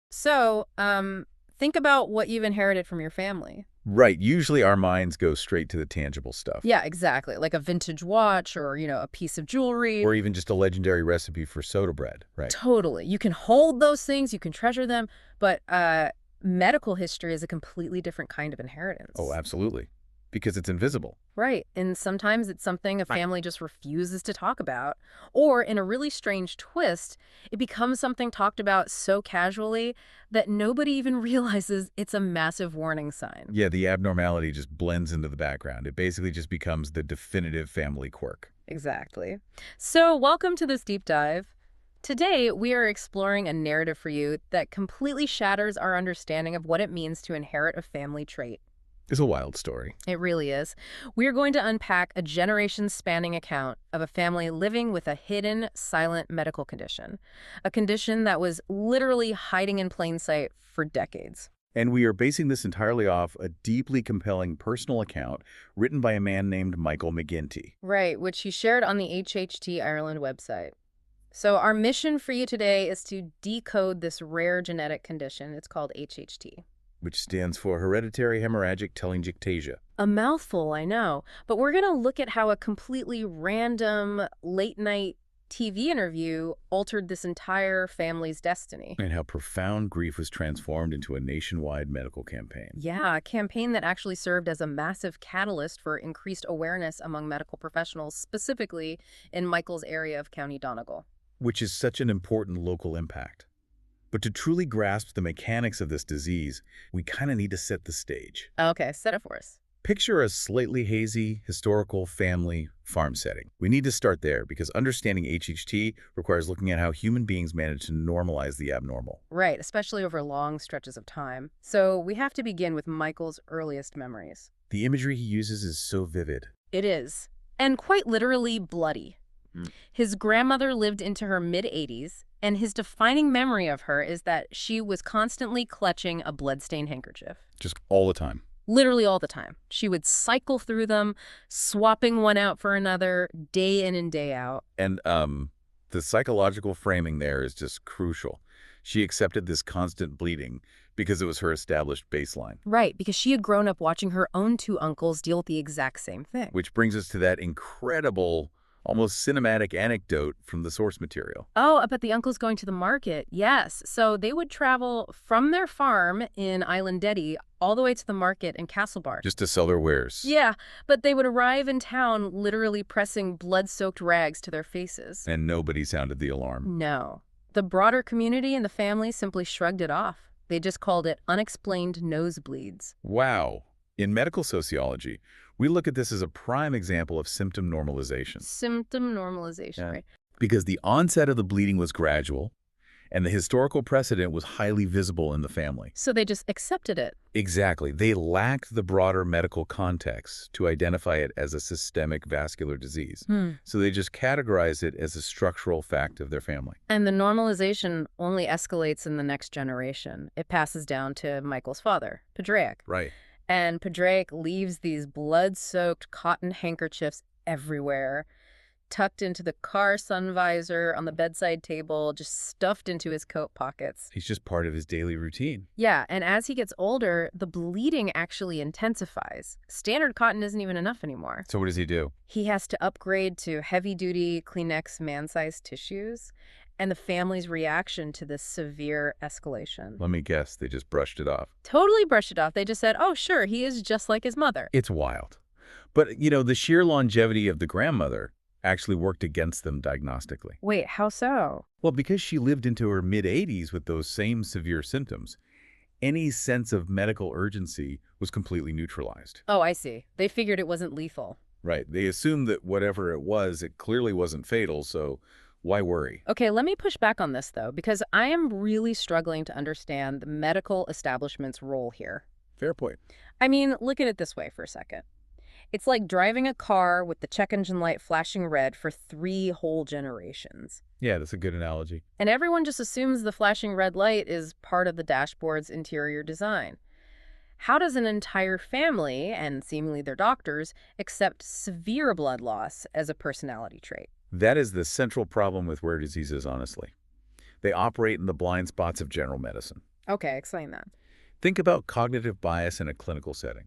So, think about what you've inherited from your family. Right. Usually our minds go straight to the tangible stuff. Yeah, exactly. Like a vintage watch or, a piece of jewelry. Or even just a legendary recipe for soda bread. Right. Totally. You can hold those things, you can treasure them, but medical history is a completely different kind of Oh, inheritance. absolutely. Because it's invisible. Right. And sometimes it's something a family just refuses to talk about. Or in a really strange twist, it becomes something talked about so casually that nobody even realizes it's a massive warning sign. Yeah, the abnormality just blends into the background. It basically just becomes the definitive family quirk. Exactly. So, welcome to this deep dive. Today, we are exploring a narrative for you that completely shatters our understanding of what it means to inherit a family trait. It's a wild story. It really is. We're going to unpack a generation-spanning account of a family living with a hidden, silent medical condition, a condition that was literally hiding in plain sight for decades. And we are basing this entirely off a deeply compelling personal account written by a man named Michael MacGinty. Right, which he shared on the HHT Ireland website. So our mission for you today is to decode this rare genetic condition. It's called HHT. Which stands for Hereditary Haemorrhagic Telangiectasia. A mouthful, I know. But we're going to look at how a completely random late-night TV interview altered this entire family's destiny. And how profound grief was transformed into a nationwide medical campaign. Yeah, a campaign that actually served as a massive catalyst for increased awareness among medical professionals, specifically in Michael's area of County Donegal. Which is such an important local impact. But to truly grasp the mechanics of this disease, we kind of need to set the stage. Okay, set it for us. Picture a slightly hazy, historical family farm setting. We need to start there because understanding HHT requires looking at how human beings manage to normalize the abnormal. Right, especially over long stretches of time. So we have to begin with Michael's earliest memories. The imagery he uses is so vivid. It is, and quite literally bloody. His grandmother lived into her mid-80s, and his defining memory of her is that she was constantly clutching a blood-stained handkerchief. Just all the time. Literally all the time. She would cycle through them, swapping one out for another, day in and day out. And the psychological framing there is just crucial. She accepted this constant bleeding because it was her established baseline. Right, because she had grown up watching her own two uncles deal with the exact same thing. Which brings us to that incredible, almost cinematic anecdote from the source material. Oh, about the uncles going to the market. Yes. So they would travel from their farm in Island Deddy all the way to the market in Castlebar. Just to sell their wares. Yeah, but they would arrive in town literally pressing blood-soaked rags to their faces. And nobody sounded the alarm. No. The broader community and the family simply shrugged it off. They just called it unexplained nosebleeds. Wow. In medical sociology, we look at this as a prime example of symptom normalization. Symptom normalization, right? Because the onset of the bleeding was gradual, and the historical precedent was highly visible in the family. So they just accepted it. Exactly. They lacked the broader medical context to identify it as a systemic vascular disease. So they just categorized it as a structural fact of their family. And the normalization only escalates in the next generation. It passes down to Michael's father, Padraic. Right. And Padraic leaves these blood-soaked cotton handkerchiefs everywhere, tucked into the car sun visor, on the bedside table, just stuffed into his coat pockets. He's just part of his daily routine. Yeah, and as he gets older, the bleeding actually intensifies. Standard cotton isn't even enough anymore. So what does he do? He has to upgrade to heavy-duty Kleenex man-sized tissues, and the family's reaction to this severe escalation. Let me guess, they just brushed it off. Totally brushed it off. They just said, oh, sure, he is just like his mother. It's wild. But, the sheer longevity of the grandmother actually worked against them diagnostically. Wait, how so? Well, because she lived into her mid-80s with those same severe symptoms, any sense of medical urgency was completely neutralized. Oh, I see. They figured it wasn't lethal. Right. They assumed that whatever it was, it clearly wasn't fatal, so why worry? Okay, let me push back on this, though, because I am really struggling to understand the medical establishment's role here. Fair point. I mean, look at it this way for a second. It's like driving a car with the check engine light flashing red for 3 whole generations. Yeah, that's a good analogy. And everyone just assumes the flashing red light is part of the dashboard's interior design. How does an entire family, and seemingly their doctors, accept severe blood loss as a personality trait? That is the central problem with rare diseases, honestly. They operate in the blind spots of general medicine. Okay, explain that. Think about cognitive bias in a clinical setting.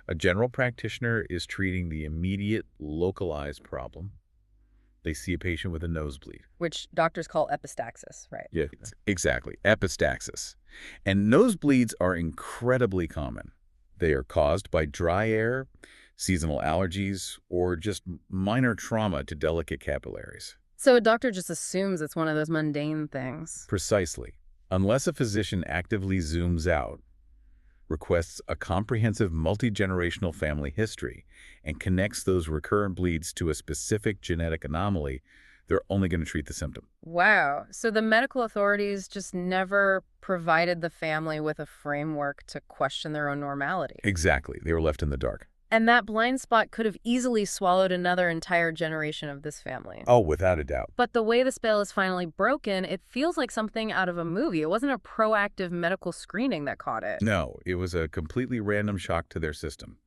A general practitioner is treating the immediate, localized problem. They see a patient with a nosebleed. Which doctors call epistaxis, right? Yeah, exactly. Epistaxis. And nosebleeds are incredibly common. They are caused by dry air, seasonal allergies, or just minor trauma to delicate capillaries. So a doctor just assumes it's one of those mundane things. Precisely. Unless a physician actively zooms out, requests a comprehensive multi-generational family history, and connects those recurrent bleeds to a specific genetic anomaly, they're only going to treat the symptom. Wow. So the medical authorities just never provided the family with a framework to question their own normality. Exactly. They were left in the dark. And that blind spot could have easily swallowed another entire generation of this family. Oh, without a doubt. But the way the spell is finally broken, it feels like something out of a movie. It wasn't a proactive medical screening that caught it. No, it was a completely random shock to their system.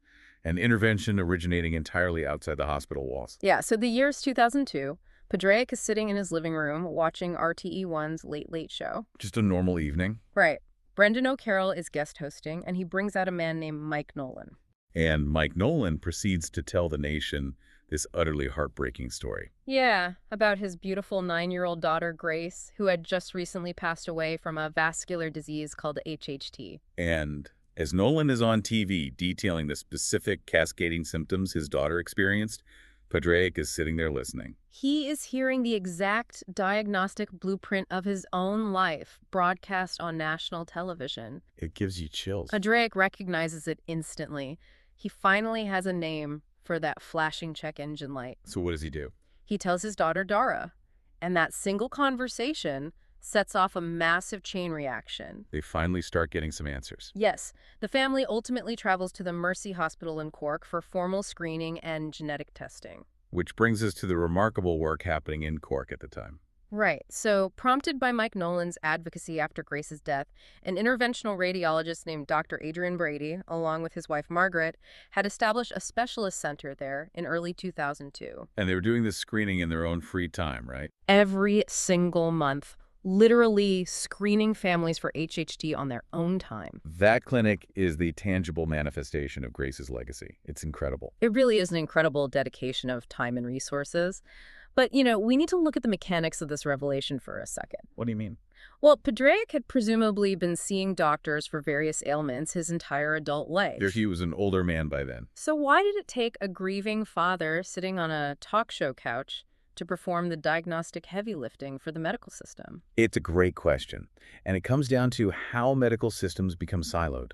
An intervention originating entirely outside the hospital walls. Yeah, so the year's 2002. Padraic is sitting in his living room watching RTE1's Late Late Show. Just a normal evening. Right. Brendan O'Carroll is guest hosting, and he brings out a man named Mike Nolan. And Mike Nolan proceeds to tell the nation this utterly heartbreaking story. Yeah, about his beautiful 9-year-old daughter, Grace, who had just recently passed away from a vascular disease called HHT. And as Nolan is on TV detailing the specific cascading symptoms his daughter experienced, Padraic is sitting there listening. He is hearing the exact diagnostic blueprint of his own life broadcast on national television. It gives you chills. Padraic recognizes it instantly. He finally has a name for that flashing check engine light. So what does he do? He tells his daughter, Dara, and that single conversation sets off a massive chain reaction. They finally start getting some answers. Yes, the family ultimately travels to the Mercy Hospital in Cork for formal screening and genetic testing. Which brings us to the remarkable work happening in Cork at the time. Right. So, prompted by Mike Nolan's advocacy after Grace's death, an interventional radiologist named Dr. Adrian Brady, along with his wife Margaret, had established a specialist center there in early 2002. And they were doing this screening in their own free time, right? Every single month, literally screening families for HHT on their own time. That clinic is the tangible manifestation of Grace's legacy. It's incredible. It really is an incredible dedication of time and resources. But, we need to look at the mechanics of this revelation for a second. What do you mean? Well, Padraic had presumably been seeing doctors for various ailments his entire adult life. He was an older man by then. So why did it take a grieving father sitting on a talk show couch to perform the diagnostic heavy lifting for the medical system? It's a great question, and it comes down to how medical systems become siloed.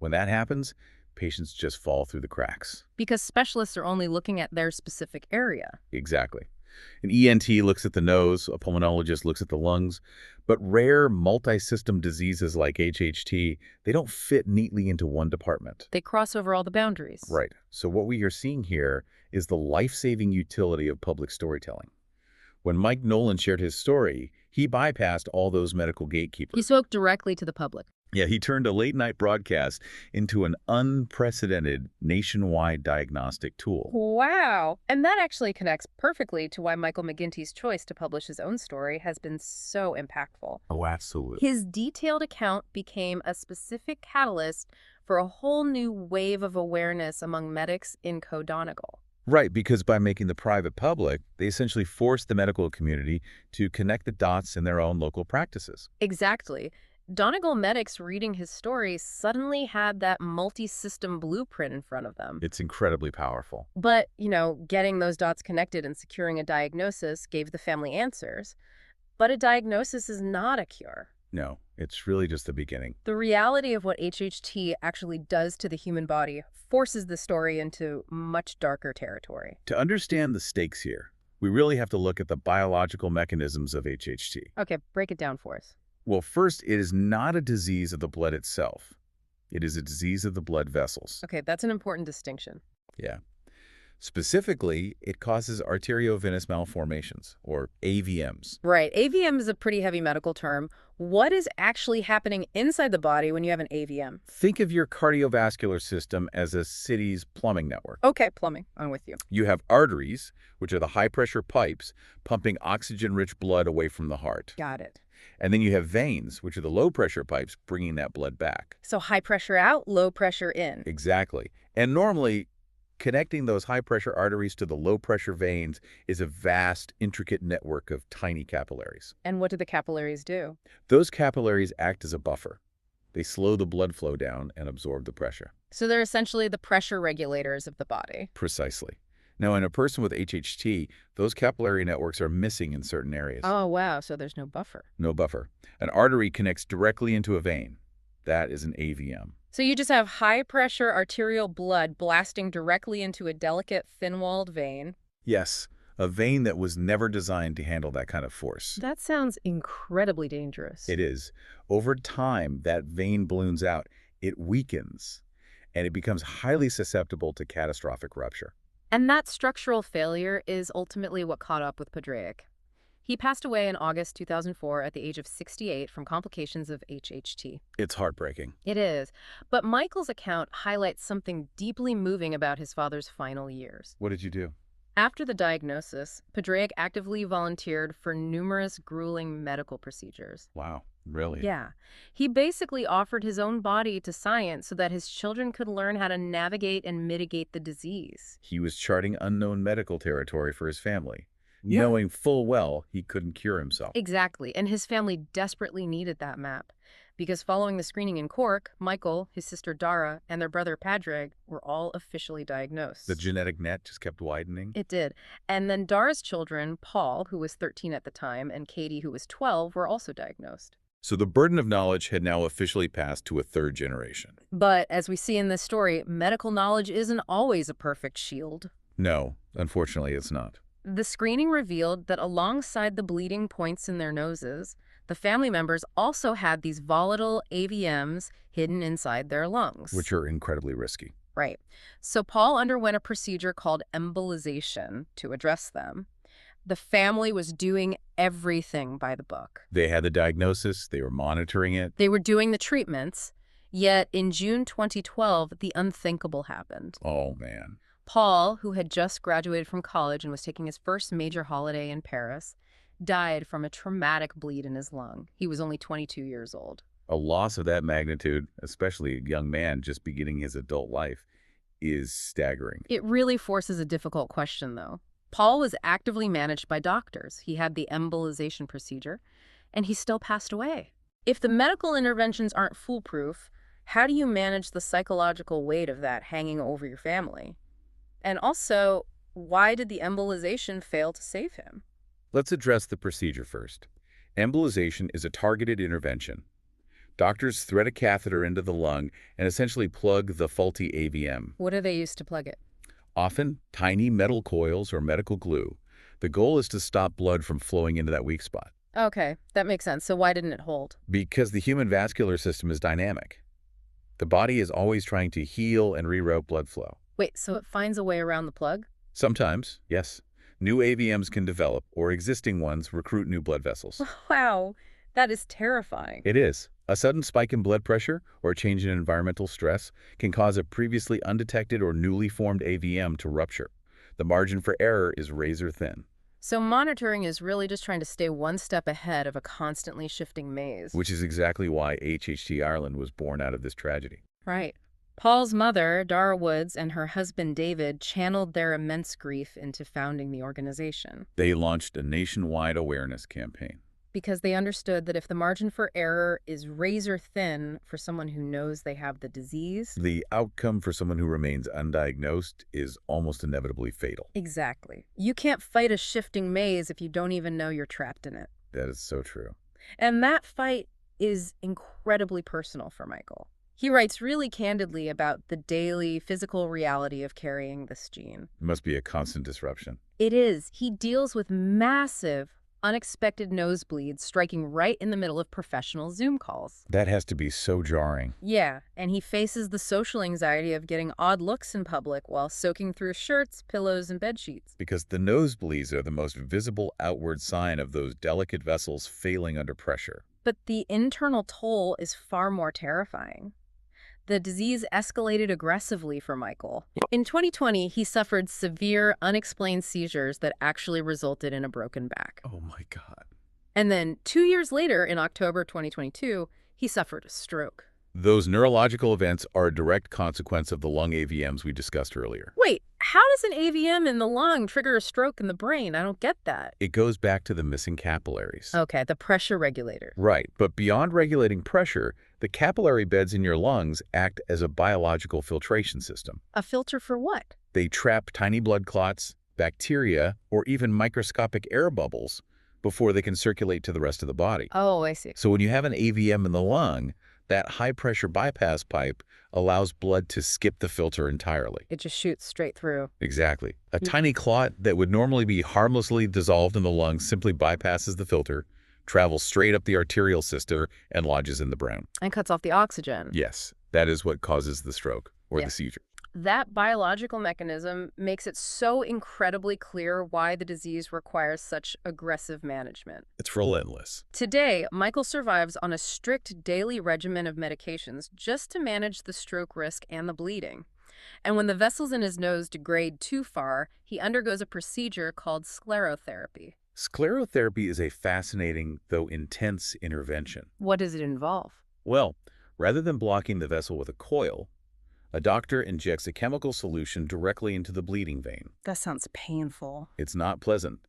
When that happens, patients just fall through the cracks. Because specialists are only looking at their specific area. Exactly. An ENT looks at the nose, a pulmonologist looks at the lungs, but rare multi-system diseases like HHT, they don't fit neatly into one department. They cross over all the boundaries. Right. So what we are seeing here is the life-saving utility of public storytelling. When Mike Nolan shared his story, he bypassed all those medical gatekeepers. He spoke directly to the public. Yeah, he turned a late-night broadcast into an unprecedented nationwide diagnostic tool. Wow. And that actually connects perfectly to why Michael MacGinty's choice to publish his own story has been so impactful. Oh, absolutely. His detailed account became a specific catalyst for a whole new wave of awareness among medics in Donegal. Right, because by making the private public, they essentially forced the medical community to connect the dots in their own local practices. Exactly. Donegal medics reading his story suddenly had that multi-system blueprint in front of them. It's incredibly powerful. But, getting those dots connected and securing a diagnosis gave the family answers. But a diagnosis is not a cure. No, it's really just the beginning. The reality of what HHT actually does to the human body forces the story into much darker territory. To understand the stakes here, we really have to look at the biological mechanisms of HHT. Okay, break it down for us. Well, first, it is not a disease of the blood itself. It is a disease of the blood vessels. Okay, that's an important distinction. Yeah. Specifically, it causes arteriovenous malformations, or AVMs. Right. AVM is a pretty heavy medical term. What is actually happening inside the body when you have an AVM? Think of your cardiovascular system as a city's plumbing network. Okay, plumbing. I'm with you. You have arteries, which are the high-pressure pipes, pumping oxygen-rich blood away from the heart. Got it. And then you have veins, which are the low-pressure pipes bringing that blood back. So high pressure out, low pressure in. Exactly. And normally, connecting those high-pressure arteries to the low-pressure veins is a vast, intricate network of tiny capillaries. And what do the capillaries do? Those capillaries act as a buffer. They slow the blood flow down and absorb the pressure. So they're essentially the pressure regulators of the body. Precisely. Now, in a person with HHT, those capillary networks are missing in certain areas. Oh, wow. So there's no buffer. No buffer. An artery connects directly into a vein. That is an AVM. So you just have high-pressure arterial blood blasting directly into a delicate, thin-walled vein. Yes, a vein that was never designed to handle that kind of force. That sounds incredibly dangerous. It is. Over time, that vein balloons out. It weakens, and it becomes highly susceptible to catastrophic rupture. And that structural failure is ultimately what caught up with Padraic. He passed away in August 2004 at the age of 68 from complications of HHT. It's heartbreaking. It is. But Michael's account highlights something deeply moving about his father's final years. What did you do? After the diagnosis, Padraic actively volunteered for numerous grueling medical procedures. Wow, really? Yeah. He basically offered his own body to science so that his children could learn how to navigate and mitigate the disease. He was charting unknown medical territory for his family, Yeah. knowing full well he couldn't cure himself. Exactly. And his family desperately needed that map. Because following the screening in Cork, Michael, his sister Dara, and their brother Padraig were all officially diagnosed. The genetic net just kept widening. It did. And then Dara's children, Paul, who was 13 at the time, and Katie, who was 12, were also diagnosed. So the burden of knowledge had now officially passed to a third generation. But as we see in this story, medical knowledge isn't always a perfect shield. No, unfortunately, it's not. The screening revealed that alongside the bleeding points in their noses, the family members also had these volatile AVMs hidden inside their lungs. Which are incredibly risky. Right. So Paul underwent a procedure called embolization to address them. The family was doing everything by the book. They had the diagnosis, they were monitoring it. They were doing the treatments, yet in June 2012, the unthinkable happened. Oh, man. Paul, who had just graduated from college and was taking his first major holiday in Paris, died from a traumatic bleed in his lung. He was only 22 years old. A loss of that magnitude, especially a young man just beginning his adult life, is staggering. It really forces a difficult question, though. Paul was actively managed by doctors. He had the embolization procedure, and he still passed away. If the medical interventions aren't foolproof, how do you manage the psychological weight of that hanging over your family? And also, why did the embolization fail to save him? Let's address the procedure first. Embolization is a targeted intervention. Doctors thread a catheter into the lung and essentially plug the faulty AVM. What do they use to plug it? Often, tiny metal coils or medical glue. The goal is to stop blood from flowing into that weak spot. Okay, that makes sense. So why didn't it hold? Because the human vascular system is dynamic. The body is always trying to heal and reroute blood flow. Wait, so it finds a way around the plug? Sometimes, yes. New AVMs can develop, or existing ones recruit new blood vessels. Wow, that is terrifying. It is. A sudden spike in blood pressure or a change in environmental stress can cause a previously undetected or newly formed AVM to rupture. The margin for error is razor thin. So monitoring is really just trying to stay one step ahead of a constantly shifting maze. Which is exactly why HHT Ireland was born out of this tragedy. Right. Paul's mother, Dara Woods, and her husband, David, channeled their immense grief into founding the organization. They launched a nationwide awareness campaign. Because they understood that if the margin for error is razor thin for someone who knows they have the disease, The outcome for someone who remains undiagnosed is almost inevitably fatal. exactly. You can't fight a shifting maze if you don't even know you're trapped in it. That is so true. And that fight is incredibly personal for Michael. He writes really candidly about the daily physical reality of carrying this gene. It must be a constant disruption. It is. He deals with massive, unexpected nosebleeds striking right in the middle of professional Zoom calls. That has to be so jarring. Yeah, and he faces the social anxiety of getting odd looks in public while soaking through shirts, pillows, and bedsheets. Because the nosebleeds are the most visible outward sign of those delicate vessels failing under pressure. But the internal toll is far more terrifying. The disease escalated aggressively for Michael. In 2020, he suffered severe, unexplained seizures that actually resulted in a broken back. Oh my God. And then 2 years later, in October 2022, he suffered a stroke. Those neurological events are a direct consequence of the lung AVMs we discussed earlier. Wait, how does an AVM in the lung trigger a stroke in the brain? I don't get that. It goes back to the missing capillaries. Okay, the pressure regulator. Right, but beyond regulating pressure, the capillary beds in your lungs act as a biological filtration system. A filter for what? They trap tiny blood clots, bacteria, or even microscopic air bubbles before they can circulate to the rest of the body. Oh, I see. So when you have an AVM in the lung, that high-pressure bypass pipe allows blood to skip the filter entirely. It just shoots straight through. Exactly. A tiny clot that would normally be harmlessly dissolved in the lungs simply bypasses the filter, travels straight up the arterial system, and lodges in the brain. And cuts off the oxygen. Yes, that is what causes the stroke or Yeah. the seizure. That biological mechanism makes it so incredibly clear why the disease requires such aggressive management. It's relentless. Today, Michael survives on a strict daily regimen of medications just to manage the stroke risk and the bleeding. And when the vessels in his nose degrade too far, he undergoes a procedure called sclerotherapy. Sclerotherapy is a fascinating, though intense, intervention. What does it involve? Well, rather than blocking the vessel with a coil, a doctor injects a chemical solution directly into the bleeding vein. That sounds painful. It's not pleasant.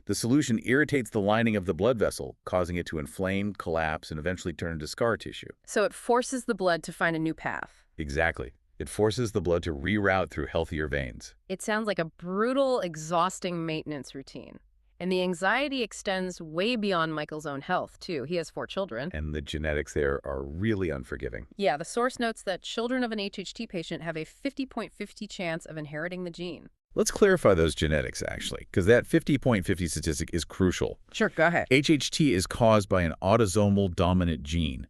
The solution irritates the lining of the blood vessel, causing it to inflame, collapse, and eventually turn into scar tissue. So it forces the blood to find a new path. Exactly. It forces the blood to reroute through healthier veins. It sounds like a brutal, exhausting maintenance routine. And the anxiety extends way beyond Michael's own health, too. He has 4 children. And the genetics there are really unforgiving. Yeah, the source notes that children of an HHT patient have a 50.50 chance of inheriting the gene. Let's clarify those genetics, actually, because that 50.50 statistic is crucial. Sure, go ahead. HHT is caused by an autosomal dominant gene.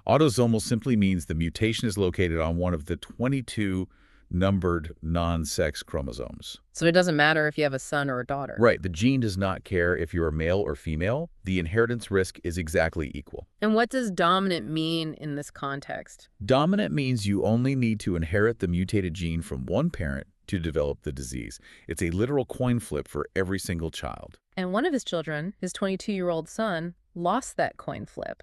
Autosomal simply means the mutation is located on one of the 22 numbered non-sex chromosomes. So it doesn't matter if you have a son or a daughter. Right. The gene does not care if you're a male or female. The inheritance risk is exactly equal. And what does dominant mean in this context? Dominant means you only need to inherit the mutated gene from one parent to develop the disease. It's a literal coin flip for every single child. And one of his children, his 22-year-old son, lost that coin flip.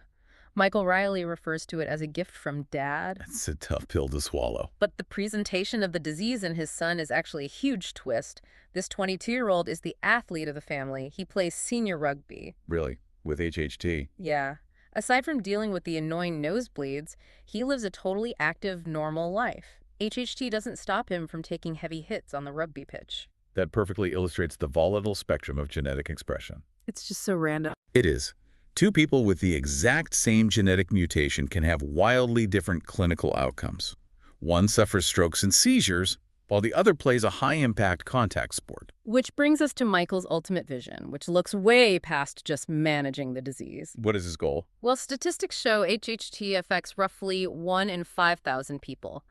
Michael Riley refers to it as a gift from dad. That's a tough pill to swallow. But the presentation of the disease in his son is actually a huge twist. This 22-year-old is the athlete of the family. He plays senior rugby. Really? With HHT? Yeah. Aside from dealing with the annoying nosebleeds, he lives a totally active, normal life. HHT doesn't stop him from taking heavy hits on the rugby pitch. That perfectly illustrates the volatile spectrum of genetic expression. It's just so random. It is. 2 people with the exact same genetic mutation can have wildly different clinical outcomes. One suffers strokes and seizures, while the other plays a high-impact contact sport. Which brings us to Michael's ultimate vision, which looks way past just managing the disease. What is his goal? Well, statistics show HHT affects roughly 1 in 5,000 people,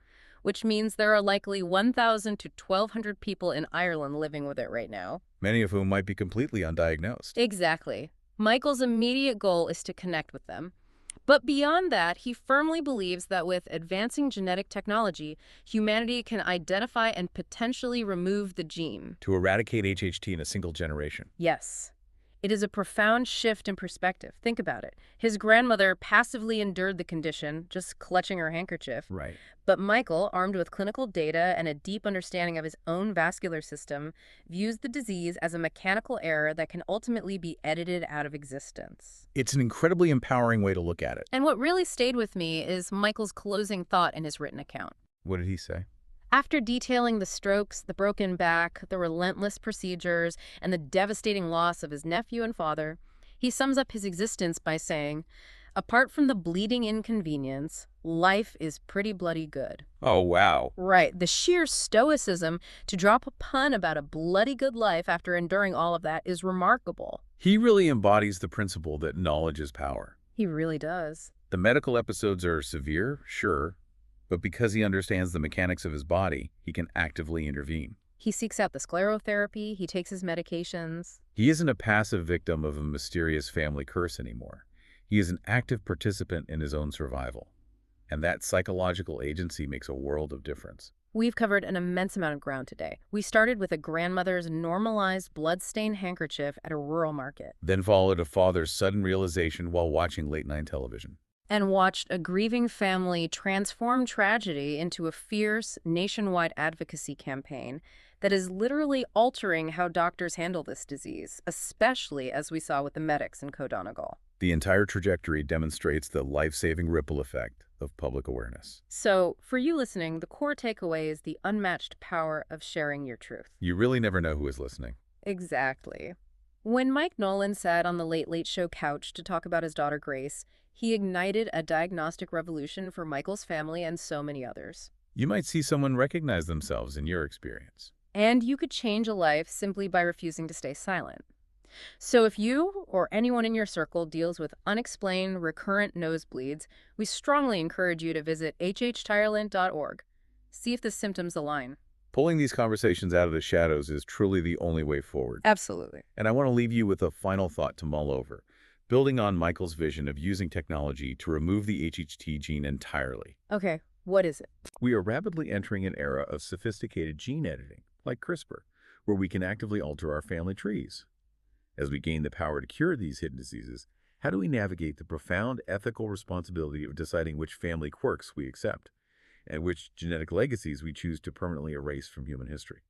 which means there are likely 1,000 to 1,200 people in Ireland living with it right now. Many of whom might be completely undiagnosed. Exactly. Michael's immediate goal is to connect with them. But beyond that, he firmly believes that with advancing genetic technology, humanity can identify and potentially remove the gene. To eradicate HHT in a single generation. Yes. It is a profound shift in perspective. Think about it. His grandmother passively endured the condition, just clutching her handkerchief. Right. But Michael, armed with clinical data and a deep understanding of his own vascular system, views the disease as a mechanical error that can ultimately be edited out of existence. It's an incredibly empowering way to look at it. And what really stayed with me is Michael's closing thought in his written account. What did he say? After detailing the strokes, the broken back, the relentless procedures, and the devastating loss of his nephew and father, he sums up his existence by saying, "Apart from the bleeding inconvenience, life is pretty bloody good." Oh, wow. Right. The sheer stoicism to drop a pun about a bloody good life after enduring all of that is remarkable. He really embodies the principle that knowledge is power. He really does. The medical episodes are severe, sure, but because he understands the mechanics of his body, he can actively intervene. He seeks out the sclerotherapy, he takes his medications. He isn't a passive victim of a mysterious family curse anymore. He is an active participant in his own survival. And that psychological agency makes a world of difference. We've covered an immense amount of ground today. We started with a grandmother's normalized blood-stained handkerchief at a rural market Then followed a father's sudden realization while watching late-night television. and watched a grieving family transform tragedy into a fierce, nationwide advocacy campaign that is literally altering how doctors handle this disease, especially as we saw with the medics in Donegal. The entire trajectory demonstrates the life-saving ripple effect of public awareness. So, for you listening, the core takeaway is the unmatched power of sharing your truth. You really never know who is listening. Exactly. When Mike Nolan sat on the Late Late Show couch to talk about his daughter Grace, he ignited a diagnostic revolution for Michael's family and so many others. You might see someone recognize themselves in your experience. And you could change a life simply by refusing to stay silent. So if you or anyone in your circle deals with unexplained recurrent nosebleeds, we strongly encourage you to visit hhtireland.org. See if the symptoms align. Pulling these conversations out of the shadows is truly the only way forward. Absolutely. And I want to leave you with a final thought to mull over. Building on Michael's vision of using technology to remove the HHT gene entirely. Okay, what is it? We are rapidly entering an era of sophisticated gene editing, like CRISPR, where we can actively alter our family trees. As we gain the power to cure these hidden diseases, how do we navigate the profound ethical responsibility of deciding which family quirks we accept and which genetic legacies we choose to permanently erase from human history?